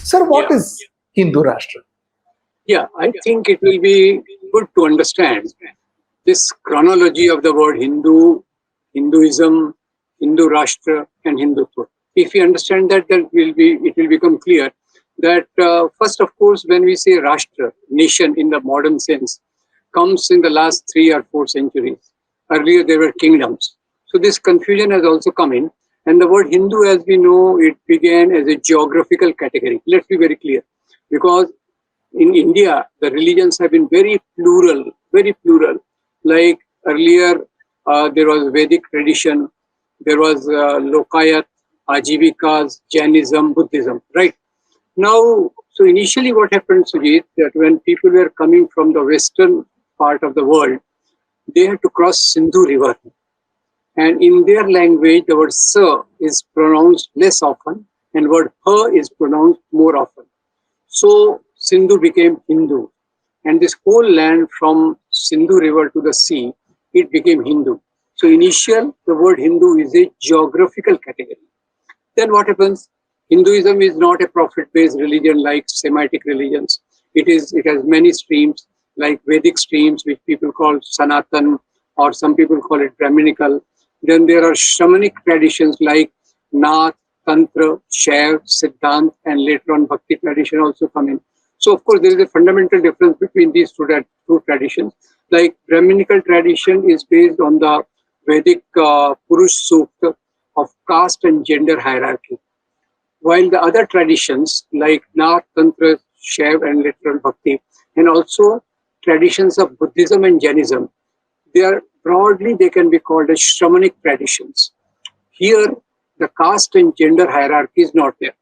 Sir, what Yeah. is Hindu Rashtra? Yeah, I think it will be good to understand this chronology of the word Hindu, Hinduism, Hindu Rashtra, and Hindutva. If you understand that, then it will become clear that first, of course, when we say Rashtra, nation in the modern sense, comes in the last 3 or 4 centuries. Earlier, there were kingdoms. So this confusion has also come in. And the word Hindu, as we know, it began as a geographical category. Let's be very clear. Because in India, the religions have been very plural, very plural. Like earlier, there was Vedic tradition, there was Lokayat, Ajivikas, Jainism, Buddhism, right? Now, so initially what happened, Sujit, that when people were coming from the western part of the world, they had to cross Sindhu River. And in their language, the word Sa is pronounced less often and word Ha is pronounced more often. So Sindhu became Hindu. And this whole land from Sindhu River to the sea, it became Hindu. So the word Hindu is a geographical category. Then what happens? Hinduism is not a prophet-based religion like Semitic religions. It has many streams, like Vedic streams, which people call Sanatan, or some people call it Brahminical. Then there are shamanic traditions like Nath, Tantra, Shaiv, Siddhant, and later on Bhakti tradition also come in. So of course there is a fundamental difference between these two traditions. Like Brahminical tradition is based on the Vedic Purush Sukta of caste and gender hierarchy. While the other traditions like Nath, Tantra, Shaiv, and later on Bhakti, and also traditions of Buddhism and Jainism, they can be called as shamanic traditions. Here, the caste and gender hierarchy is not there.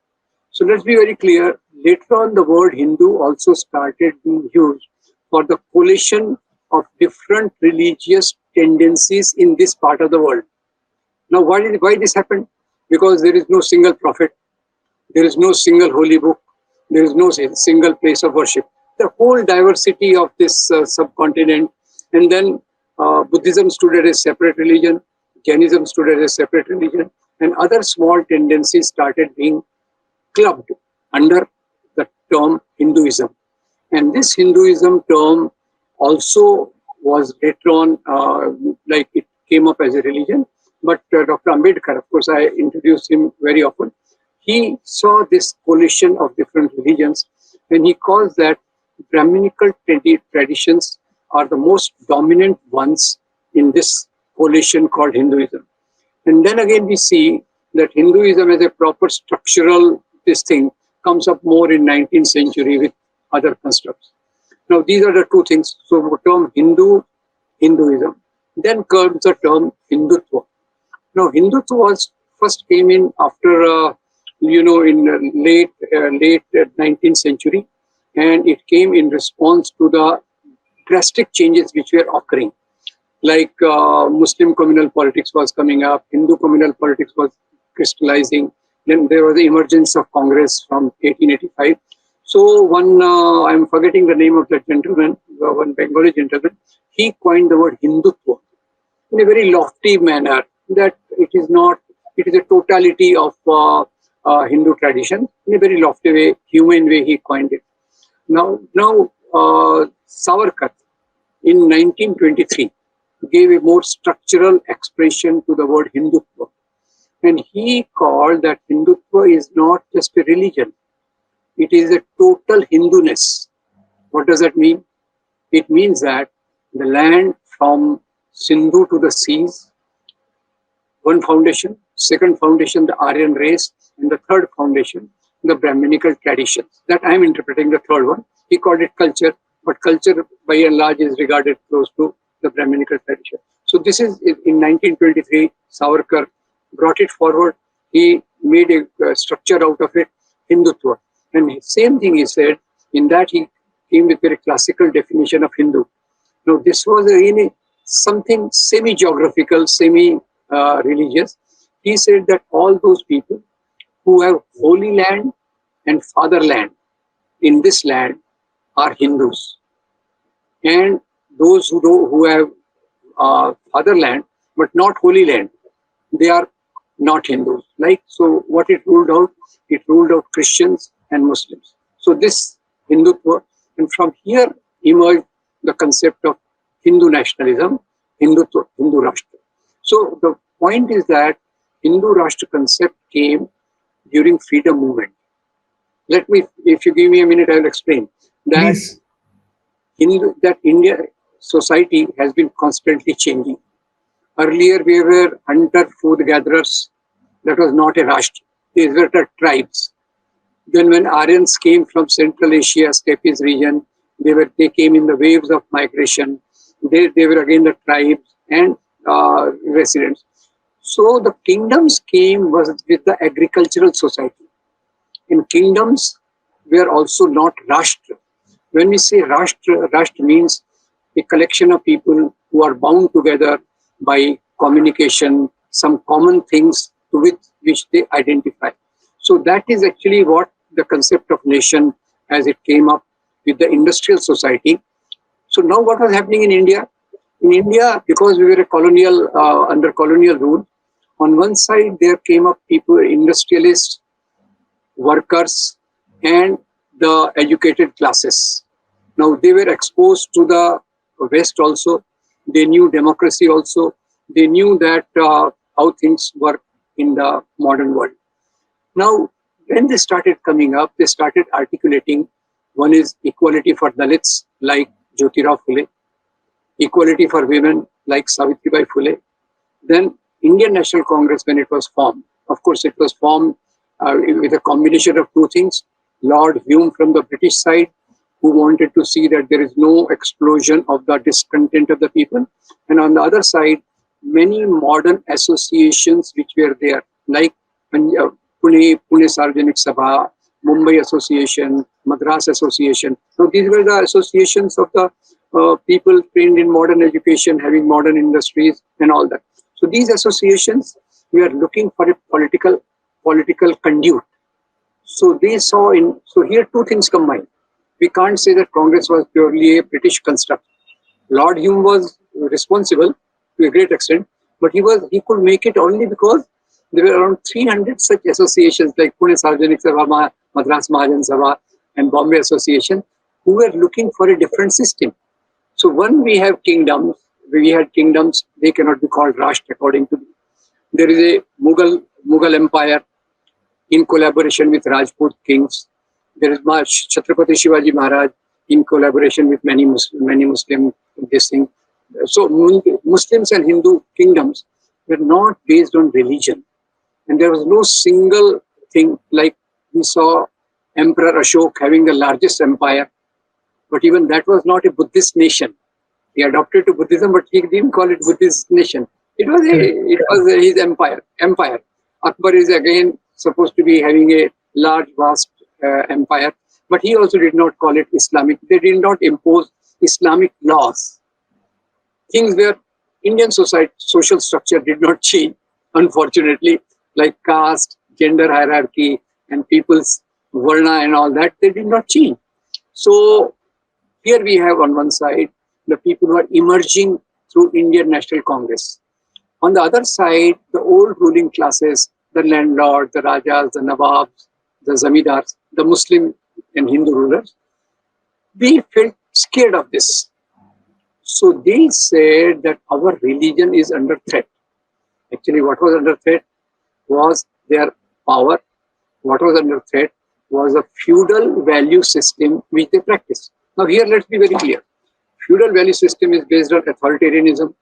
So let's be very clear. Later on, the word Hindu also started being used for the collation of different religious tendencies in this part of the world. Now, why this happened? Because there is no single prophet, there is no single holy book, there is no single place of worship. The whole diversity of this subcontinent, and then Buddhism stood as a separate religion, Jainism stood as a separate religion, and other small tendencies started being clubbed under the term Hinduism. And this Hinduism term also was later on, like it came up as a religion. But Dr. Ambedkar, of course, I introduced him very often. He saw this coalition of different religions, and he calls that Brahminical traditions are the most dominant ones in this coalition called Hinduism. And then again, we see that Hinduism as a proper structural this thing comes up more in 19th century with other constructs. Now, these are the two things. So the term Hinduism. Then comes the term Hindutva. Now, Hindutva first came in after, in late 19th century, and it came in response to the drastic changes which were occurring. Like Muslim communal politics was coming up, Hindu communal politics was crystallizing. Then there was the emergence of Congress from 1885. So I'm forgetting the name of that gentleman, one Bengali gentleman, he coined the word Hindutva in a very lofty manner, that it is a totality of Hindu tradition, in a very lofty way, human way he coined it. Now Savarkar in 1923 gave a more structural expression to the word Hindutva. And he called that Hindutva is not just a religion, it is a total Hinduness. What does that mean? It means that the land from Sindhu to the seas, one foundation, second foundation, the Aryan race, and the third foundation, the Brahminical traditions. That I am interpreting the third one. He called it culture, but culture by and large is regarded close to the Brahminical tradition. So this is in 1923, Savarkar brought it forward. He made a structure out of it, Hindutva. And same thing he said, in that he came with a very classical definition of Hindu. Now this was really something semi-geographical, semi-religious. He said that all those people who have holy land and fatherland in this land are Hindus. And those who have fatherland but not holy land, they are not Hindus. So what it ruled out Christians and Muslims. So this Hindutva, and from here emerged the concept of Hindu nationalism, Hindutva, Hindu Rashtra. So the point is that Hindu Rashtra concept came during freedom movement. Let me, if you give me a minute, I will explain that. Please. That India society has been constantly changing. Earlier we were hunter food gatherers. That was not a Rashtra. These were the tribes. Then when Aryans came from Central Asia, Stepes region, they came in the waves of migration. They were again the tribes and residents. So the kingdoms came was with the agricultural society. In kingdoms, we are also not Rashtra. When we say Rashtra, Rashtra means a collection of people who are bound together by communication, some common things with which they identify. So that is actually what the concept of nation as it came up with the industrial society. So now what was happening in India? In India, because we were a colonial, under colonial rule, on one side there came up people, industrialists, workers, and the educated classes. Now they were exposed to the West also. They knew democracy also. They knew that how things work in the modern world. Now, when they started coming up, they started articulating. One is equality for Dalits, like Jyotirao Phule, equality for women, like Savitribai Phule. Then Indian National Congress, when it was formed, of course, it was formed with a combination of two things. Lord Hume from the British side, who wanted to see that there is no explosion of the discontent of the people. And on the other side, many modern associations which were there, like Pune Sarvajanik Sabha, Mumbai Association, Madras Association. So these were the associations of the people trained in modern education, having modern industries and all that. So these associations, we are looking for a political conduit. So they saw so here two things combined. We can't say that Congress was purely a British construct. Lord Hume was responsible to a great extent, but he could make it only because there were around 300 such associations like Pune Sarvajanik Sabha, Madras Mahajan Sabha, and Bombay Association, who were looking for a different system. So when we had kingdoms, they cannot be called Rashtra according to me. There is a Mughal Empire in collaboration with Rajput kings. There is Chhatrapati Shivaji Maharaj in collaboration with many Muslim this thing. So Muslims and Hindu kingdoms were not based on religion. And there was no single thing, like we saw Emperor Ashok having the largest empire, but even that was not a Buddhist nation. He adopted to Buddhism, but he didn't call it Buddhist nation. It was his empire. Akbar is again supposed to be having a large, vast empire, but he also did not call it Islamic. They did not impose Islamic laws. Things where Indian society, social structure did not change, unfortunately, like caste, gender hierarchy, and people's varna and all that, they did not change. So here we have on one side the people who are emerging through Indian National Congress. On the other side, the old ruling classes, the landlords, the rajas, the nawabs, the zamindars, the Muslim and Hindu rulers, they felt scared of this. So they said that our religion is under threat. Actually, what was under threat was their power. What was under threat was a feudal value system which they practiced. Now here, let's be very clear. Feudal value system is based on authoritarianism,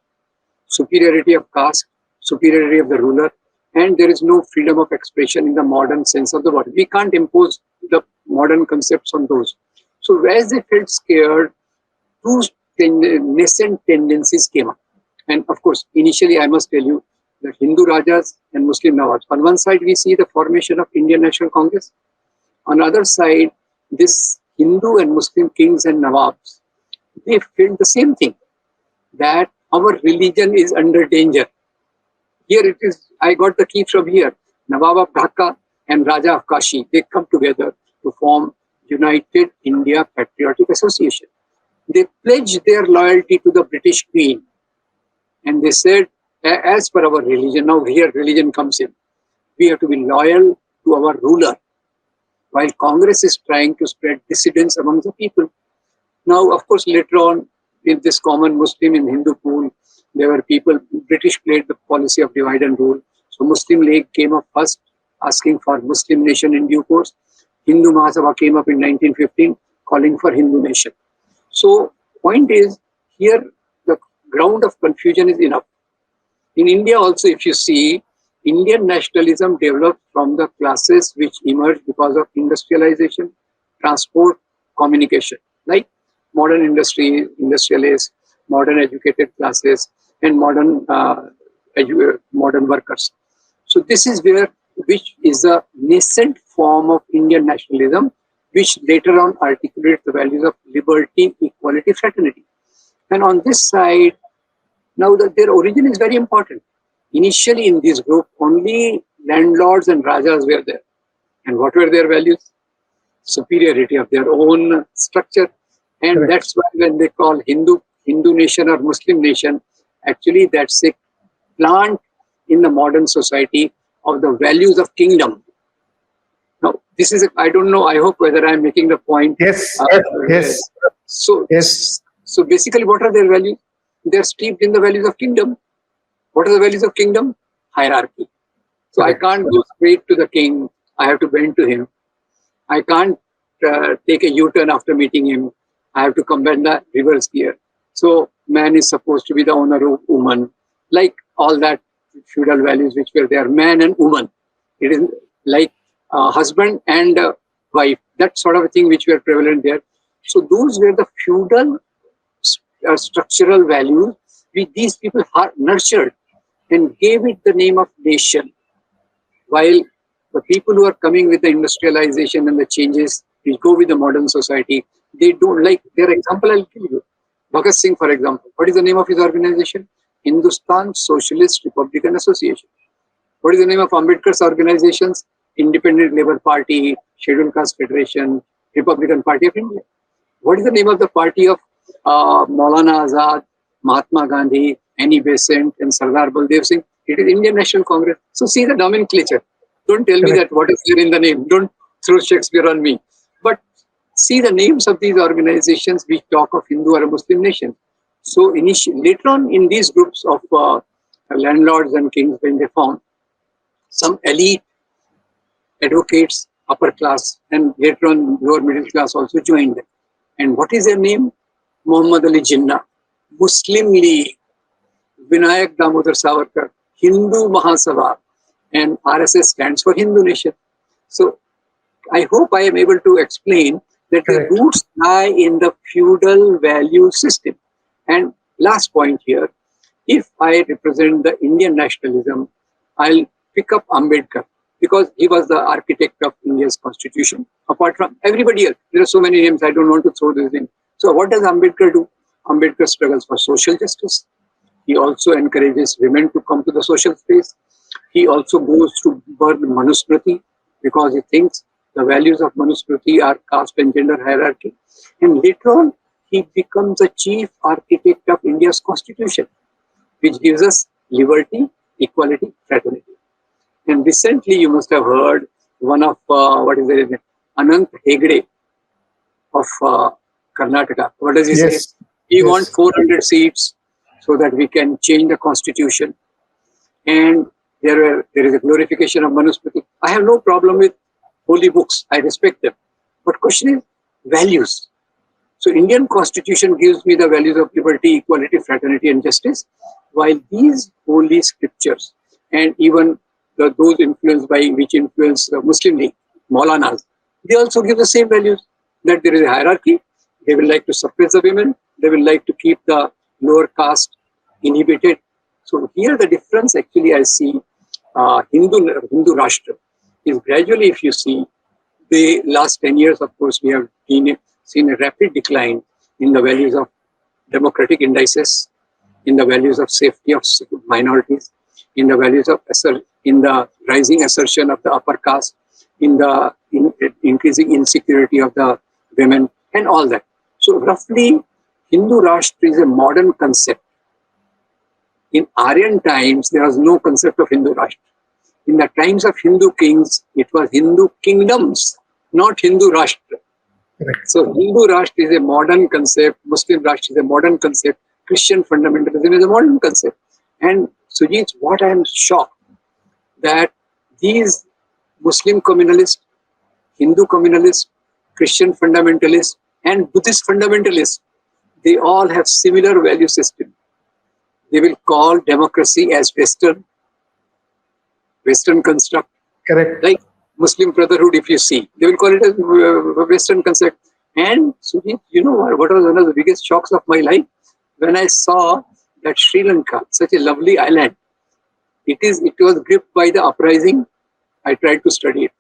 superiority of caste, superiority of the ruler, and there is no freedom of expression in the modern sense of the word. We can't impose the modern concepts on those. So as they felt scared, two nascent tendencies came up. And of course, initially I must tell you that Hindu Rajas and Muslim Nawabs. On one side, we see the formation of Indian National Congress. On the other side, this Hindu and Muslim kings and Nawabs, they felt the same thing, that our religion is under danger. Here it is, I got the key from here. Nawab of Dhaka and Raja of Kashi, they come together to form United India Patriotic Association. They pledged their loyalty to the British Queen. And they said, as per our religion, now here religion comes in, we have to be loyal to our ruler. while Congress is trying to spread dissidence among the people. Now, of course, later on, in this common Muslim in Hindu pool, there were people, British played the policy of divide and rule. So Muslim League came up first, asking for Muslim nation in due course. Hindu Mahasabha came up in 1915, calling for Hindu nation. So point is, here the ground of confusion is enough. In India also, if you see, Indian nationalism developed from the classes which emerged because of industrialization, transport, communication, like modern industry, industrialists, modern educated classes, and modern workers. So this is which is a nascent form of Indian nationalism, which later on articulates the values of liberty, equality, fraternity. And on this side, now their origin is very important. Initially in this group, only landlords and rajas were there. And what were their values? Superiority of their own structure. And correct. That's why when they call Hindu nation or Muslim nation, actually that's a plant in the modern society of the values of kingdom. Now, this is, I don't know, I hope whether I'm making the point. Yes, yes. So basically, what are their values? They're steeped in the values of kingdom. What are the values of kingdom? Hierarchy. So correct. I can't go straight to the king. I have to bend to him. I can't take a U-turn after meeting him. I have to come back in the reverse gear. So man is supposed to be the owner of woman. Like all that feudal values which were there, man and woman. It is like husband and wife. That sort of a thing which were prevalent there. So those were the feudal structural values which these people nurtured and gave it the name of nation. While the people who are coming with the industrialization and the changes which go with the modern society, they don't like their example. I'll give you. Bhagat Singh, for example. What is the name of his organization? Hindustan Socialist Republican Association. What is the name of Ambedkar's organizations? Independent Labour Party, Scheduled Caste Federation, Republican Party of India. What is the name of the party of Maulana Azad, Mahatma Gandhi, Annie Besant, and Sardar Baldev Singh? It is Indian National Congress. So see the nomenclature. Don't tell me that what is there in the name. Don't throw Shakespeare on me. But see the names of these organizations which talk of Hindu or a Muslim nation. So later on in these groups of landlords and kings, when they found some elite advocates, upper class, and later on lower middle class also joined them. And what is their name? Muhammad Ali Jinnah, Muslim League, Vinayak Damodar Savarkar, Hindu Mahasabha, and RSS stands for Hindu Nation. So I hope I am able to explain that the roots lie in the feudal value system. And last point here, if I represent the Indian nationalism, I'll pick up Ambedkar because he was the architect of India's constitution. Apart from everybody else, there are so many names, I don't want to throw this in. So what does Ambedkar do? Ambedkar struggles for social justice. He also encourages women to come to the social space. He also goes to burn Manusmriti because he thinks the values of Manusmriti are caste and gender hierarchy. And later on, he becomes the chief architect of India's constitution, which gives us liberty, equality, fraternity. And recently, you must have heard one of, Anant Hegde of Karnataka. What does he say? He wants 400 seats so that we can change the constitution. And there is a glorification of Manusmriti. I have no problem with holy books. I respect them. But question is values. So Indian constitution gives me the values of liberty, equality, fraternity, and justice. While these holy scriptures and even those influenced by which influence the Muslim League, Maulanas, they also give the same values, that there is a hierarchy. They will like to suppress the women. They will like to keep the lower caste inhibited. So here the difference actually I see Hindu Rashtra is gradually, if you see, the last 10 years, of course, we have seen a rapid decline in the values of democratic indices, in the values of safety of minorities, in the values of in the rising assertion of the upper caste, in the increasing insecurity of the women, and all that. So roughly, Hindu Rashtra is a modern concept. In Aryan times, there was no concept of Hindu Rashtra. In the times of Hindu kings, it was Hindu kingdoms. not Hindu Rashtra. Correct. So Hindu Rashtra is a modern concept, Muslim Rashtra is a modern concept, Christian fundamentalism is a modern concept. And Sujit, what I am shocked that these Muslim communalists, Hindu communalists, Christian fundamentalists, and Buddhist fundamentalists, they all have similar value system. They will call democracy as Western construct. Correct. Like Muslim Brotherhood, if you see, they will call it as Western concept. And Sujit, you know what was one of the biggest shocks of my life? When I saw that Sri Lanka, such a lovely island, it was gripped by the uprising. I tried to study it.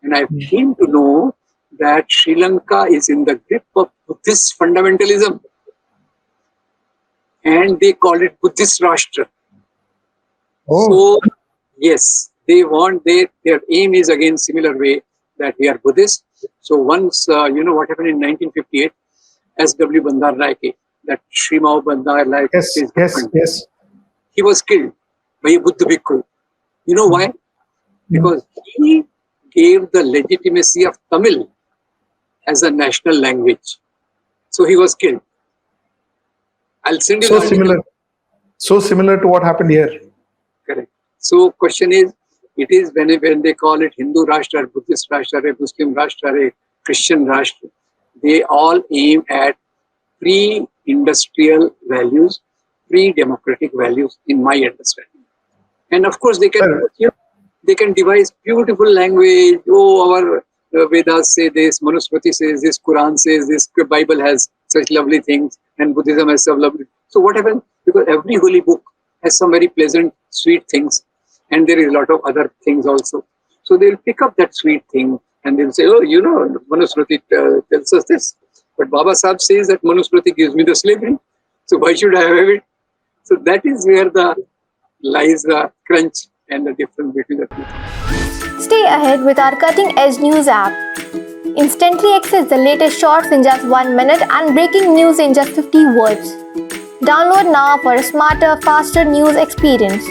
And I came to know that Sri Lanka is in the grip of Buddhist fundamentalism. And they call it Buddhist Rashtra. Oh. So, yes, they want their aim is again similar way that we are Buddhist. So once, you know what happened in 1958, S.W. Bandaranaike, that Sri Mao Bandaranaike, Yes. he was killed by a Buddha Bhikkhu. You know why? Because he gave the legitimacy of Tamil as a national language. So he was killed. I'll send you So similar to what happened here. Correct. So question is, it is when they call it Hindu Rashtra, Buddhist Rashtra, Muslim Rashtra, Christian Rashtra, they all aim at pre-industrial values, pre-democratic values, in my understanding. And of course, they can devise beautiful language. Oh, our Vedas say this, Manusmriti says this, Quran says this, Bible has such lovely things, and Buddhism has some lovely. So what happens? Because every holy book has some very pleasant, sweet things, and there is a lot of other things also. So they'll pick up that sweet thing and they'll say, oh, you know, Manusmriti tells us this. But Baba Sahib says that Manusmriti gives me the slavery. So why should I have it? So that is where lies the crunch and the difference between the two. Stay ahead with our cutting edge news app. Instantly access the latest shorts in just 1 minute and breaking news in just 50 words. Download now for a smarter, faster news experience.